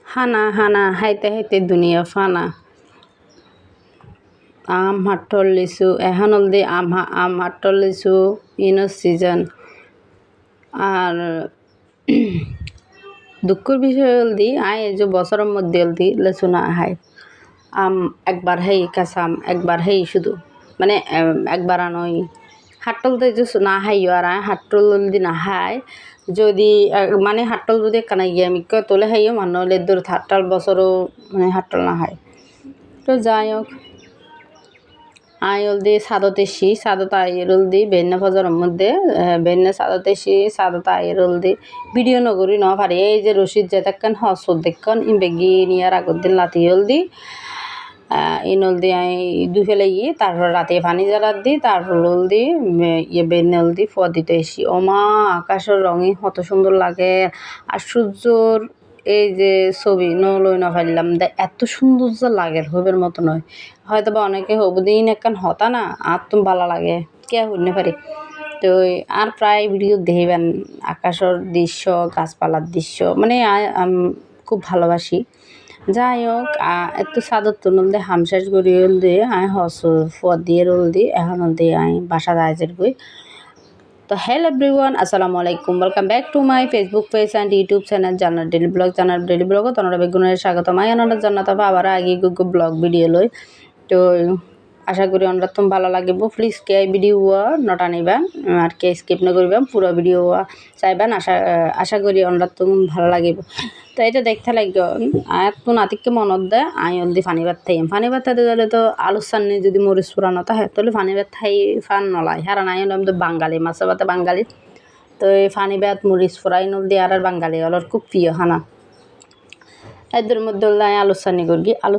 হানা হানা হাইতে হাইতে দুনিয়া ফানা আম হাট্টর লিচু এখন অলদি আম হাট্টর লিচু ইনোর সিজন আর দুঃখের বিষয় হলদি আয় এই যে বছরের মধ্যে হলদি লিচু না হাই আম একবার হেই কাঁচাম একবার হেই শুধু মানে একবার আনই হাট্টলতে যে না হাইও আর আয় হাট্টল যদি না হাই যদি মানে হাট্টল যদি কানা গিয়ে আমি তোলে হাইও মানুষ লেদুর হাট্টাল বছরও মানে হাট্টল না হাই তো যাই হোক আয়ল দি সাদতেশি সাদত আইরল দি বেন্না ফজরের মধ্যে বেন্না সাদতেশি সাদত আইরল দি ভিডিও নগরী ন পারি এই যে রশিদ যেতাক্কান হসদ দেখন বেগি নিয়ার আগর দিন লাতি হল দি ইনল দি আই দুই ফেলে গিয়ে তারপর রাতে পানি জ্বালার দি তারপর হল দি ইয়ে বেন্নাল দি ফ দিতে এসি ওমা আকাশের রঙই কত সুন্দর লাগে আর সূর্যর এই যে ছবি নলই না পারলাম এত সৌন্দর্য লাগে হবের মতো নয় হয়তো বা অনেকে হবদিন একখান হতা না আর তুমি ভালো লাগে কে হইতে পারি তো আর প্রায় ভিডিও দেখবেন আকাশের দৃশ্য গাছপালার দৃশ্য মানে খুব ভালোবাসি যাই হোক একটু সাদর তুনল দিয়ে হামশেষ করি হল দিয়ে আই হস ফুয়ার দিয়ে রোল দিয়ে এখন হল দিয়ে আই বাসা রাইজের বই তো হ্যালো এভরিওয়ান আসসালামু আলাইকুম welcome back to my Facebook page and YouTube channel জানার ডেলি ব্লগ তোমরা বেগুনের স্বাগতম আই আনন্দ জান্নাত আবার আগে ব্লগ ভিডিও লই তো আশা করি আমরা তুমি ভালো লাগিব প্লিজ কে ভিডিও নটা নিবেন আর কে স্কিপ না করবেন পুরো ভিডিও চাইবেন আশা করি আমরা তুমি ভালো লাগিব তো এটা দেখতে লাগবে আর তো নাতিককে মনত দেয় আই অলদি ফানি ভাত থাই ফানি ভাত থাইতে গেলে তো আলুর সান্নি যদি মরিচ পুরানো তা তাহলে ফানি ভাত থাই ফান নলাই হারা নাই হলাম তো বাঙালি মাছ ভাতে বাঙালি তো এই ফানি ভাত মরিচ ফুরাই নলদি আর বাঙালি হলোর খুব প্রিয় খানা এদের মধ্যে হল আই আলু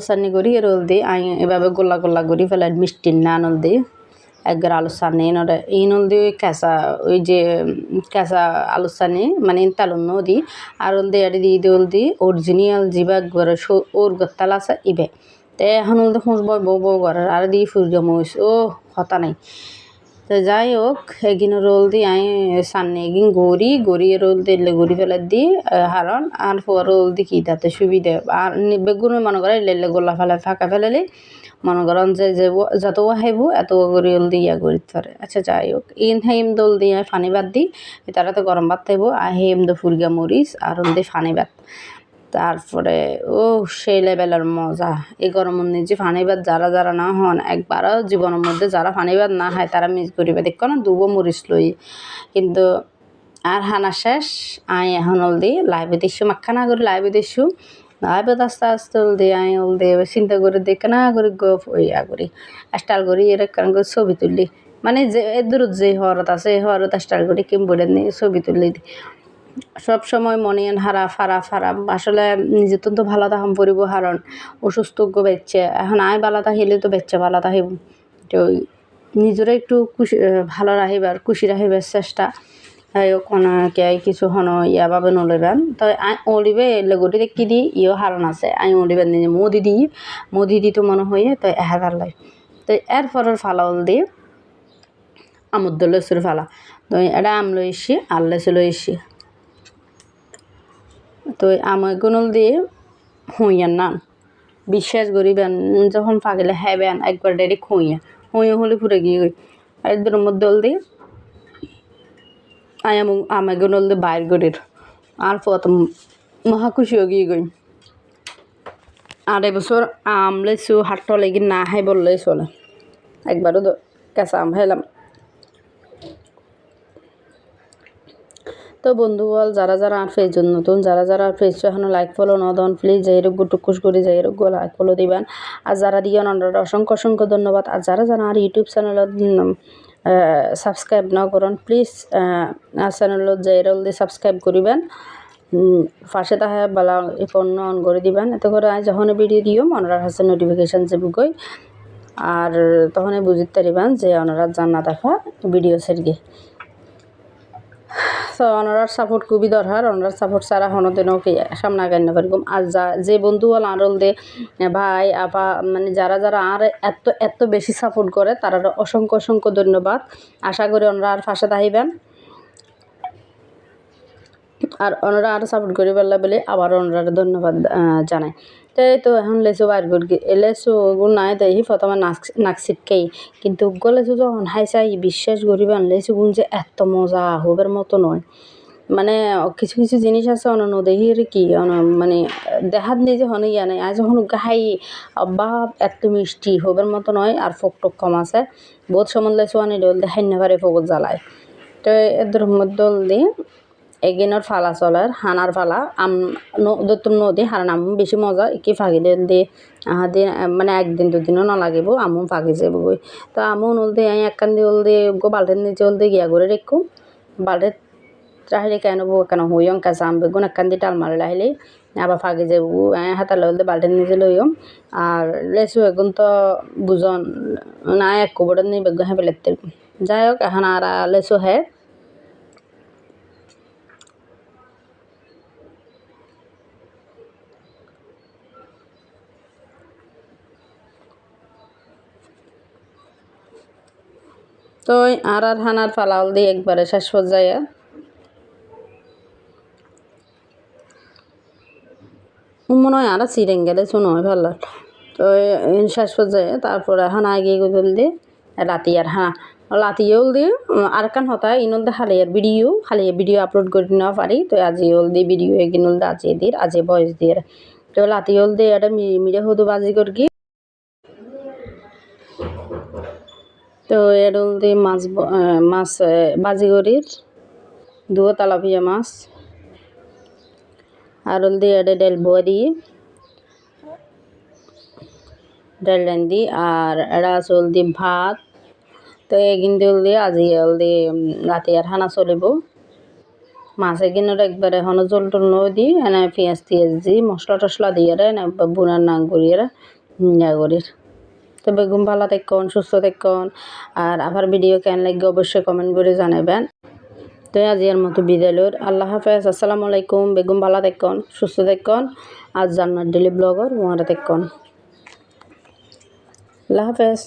সান্নি করি এর হল দিই আই এভাবে গোল্লা গোল্লা করি ফেলে মিষ্টি না নল দিই একবার আলু সান্নি নলে এই নল দিয়ে ওই যে কেঁচা আলু সান্নি মানে তালুন দি আর হল দিয়ে দিয়ে হল দি অরিজিনাল জিবা একবার ওর গত্তাল আছে ইবে তে এখন হল দিয়ে খুঁজ বউ বউ ঘরের আর দিয়ে ফুরজ মহিষ ও হতা নাই তো যাই হোক এগিন রোল দি আই সান্নি এগিন গড়ি রোল দিলে গড়ি ফেলে দি হারন আর ফুয়া রোল দি কি তাতে সুবিধা আর বেগুন মনে করে লেলে গোলা ফেলে ফাঁকা ফেলেলে মনে করেন যে যত হাইব এত করে হল দি ইয়া করি ধরে আচ্ছা যাই হোক ইন হেম দোল দিয়ে ফানি ভাত দি তারা তো গরম ভাত থাইব আর হেম দো ফুরগা মরিচ আর হল দি ফানি ভাত তারপরে ও সেই লেভেলের মজা এই গরমের নিজে ফানি ভাত যারা না হন একবারও জীবনের মধ্যে যারা ফানি ভাত না খায় তারা মিস করিবে দেখো না দুবো মরিচ লই কিন্তু আর হানা শেষ আই এখন হল দি লাইভে দিচ্ছু মাখানা করে লাইভে দিচ্ছু লাইভে আস্তে আস্তে হল দি আই হল দি চিন্তা করে দেখে না করে গপ ইয়া করি স্টাইল করি এর কারণ করে ছবি তুললি মানে যে দূর যে হরত আছে এই হরত স্টাইল করি কিম বলে নি ছবি তুললি সব সময় মনে হারা ফারা আসলে নিজে তো ভালো থাকাম পড়ব কারণ অসুস্থ বেচছে এখন আয় ভালো থাকিলে তো বেচছে ভালো থাকিব তো নিজেরা একটু খুশি ভালো রাখিবার খুশি রাখিবার চেষ্টা কে কিছু হন ইয়া ভাবে নলইবেন তো ওলিবে লেগটি দেখি দি ইও হারণ আছে আই ওলিবেন নিজে মোদি দি তো মনে হয়ে তো এহাদার লাই তো এরপরের ফালাল দি আমুদ্দ লসুর ফালা তো এটা আম লইছি আর লেসু লইছি তো আমার গুণল দিয়ে হুঁইয়ার নান বিশ্বাস করিবেন যখন পাগলে হ্যাবেন একবার ডাইরেক্ট হুঁইয়া হলে ফুরে গিয়ে গই আর এদের মধ্যে হল দিয়ে আমার গুণল দিয়ে বাইর গরির আর প্রথম মহা খুশিও গিয়ে গই আর এবছর আম লেসু হাট্ট লেগে না খাই বললেই চলে একবারও কাঁচা আম খাইলাম তো বন্ধু বল যারা আর পেজ নতুন যারা আর পেজ এখনো লাইক ফলো ন দেন প্লিজ যাই রোগ টুকুস করে যাই রোগ লাইক ফলো দিবেন আর যারা দিয়ে অনারা অসংখ্য ধন্যবাদ আর যারা আর ইউটিউব চ্যানেলত সাবস্ক্রাইব না করেন প্লিজ চ্যানেলত যাই রোল দিয়ে সাবস্ক্রাইব করিবেন পাশে তাহা বেলা ফোন অন করে দিবেন এতে করে যখন ভিডিও দিও ওনার কাছে নোটিফিকেশান যাবে গই আর তখন বুঝতে পারিবেন যে ওনারা জান্নাত দেখা ভিডিও সেরগে তো ওনার সাপোর্ট খুবই দরকার ওনার সাপোর্ট ছাড়া হনদিনও কি সামনে আগাই না পারব আর যে বন্ধু বল আরল দে ভাই আপা মানে যারা আর এত বেশি সাপোর্ট করে তারা অসংখ্য ধন্যবাদ আশা করি ওনারা আর পাশে থাকবেন আর ওনারা আরও সাপোর্ট করে পারলা বলে আবার ওনারা ধন্যবাদ জানাই। তাই তো এখন লেসু বার করি লেসু নাই দেখি প্রথমে নাক ছিটকেই, কিন্তু লেসু যখন হাইসাই বিশ্বাস করিবেন লেসু গুণ যে এত মজা হবার মতো নয়। মানে কিছু কিছু জিনিস আছে অনন্য দেখি কি মানে দেখাত নিজে হনে ইয়া নাই আজ যখন গাহাই বাপ এত মিষ্টি হবার মতো নয়, আর ফোক টোক কম আছে বহুত সময় লেসু আনি ডল দেখাই নেবারে ফোকত জ্বালায়। তো এদের মধ্যে দি এগিনের ফালা চলার হানার ফালা দত্তম নদী হারান আমু বেশি মজা কি ফাঁকি দিন দিয়ে দিন মানে একদিন দুদিনও না লাগিব আমু ফাঁকি যাব গই। তো আমু নল দিয়ে একখান দিয়ে ওল দিয়ে গো বাল্টের নিচে ওল দিয়ে গিয়া করে রেখো বাল্টের রাহিলে কেন কেন হইয়ং কাঁচা আম বেগুন একখান দিয়ে টাল মারে রাহিলে আবার ফাঁকি যাব হাতার লইলে বাল্টের নিচে লইম। আর লেসু এখন তো বুঝন না এক কোবরের নিয়ে বেগুন হ্যাঁ পেলেতে যাই হোক এখন আর লেসু হ্যাঁ তো আর হানার ফালাল দিয়ে একবারে শেষ পর্যায়ে মনে হয় আর চিরেন গেলে শুনো হয় ভালো। তো শেষ পর্যায়ে তারপরে হানা এগিয়ে গেল দিয়ে রাতি আর হানা লাতিয়েও দিয়ে আর কান হতা ইনল দে খালিয়ার ভিডিও আপলোড করে নেওয়া পারি। তো আজি ওল দিয়ে ভিডিও এগিনল দে আজি দিয়ে আজি বয়স দিয়ে তো লাতিয়েল দিয়ে এটা মিডিয়া হতো বাজি করি। তো এডল দিয়ে মাছ বাজি করির দুয়ো তেলাপিয়া মাছ আর ওল দিয়ে এটা ডেল বয়া দিয়ে ডাল রান্ধি আর এটা চল দি ভাত। তো এগিন দিল দিয়ে আজি এল দিয়ে রাতে আর হানা চলিব মাছ এগিনের একবারে হনো জল টল নয় দি এনে পেঁয়াজ টিয়াজ দি মশলা টশলা দিয়ে এনে বুনার নাং করিয়ে ইয়া করির। তো বেগুন ভালো থাকুন সুস্থ থাকুন আর আবার ভিডিও কেন লাগবে অবশ্যই কমেন্ট করে জানাবেন। তো আজি এর মতো বিদায় লইর আল্লাহ হাফেজ আসসালামু আলাইকুম বেগুন ভালো থাকুন সুস্থ থাকুন আর জান্নাত ডেলি ব্লগার ওয়ারা থাকুন আল্লাহ হাফেজ।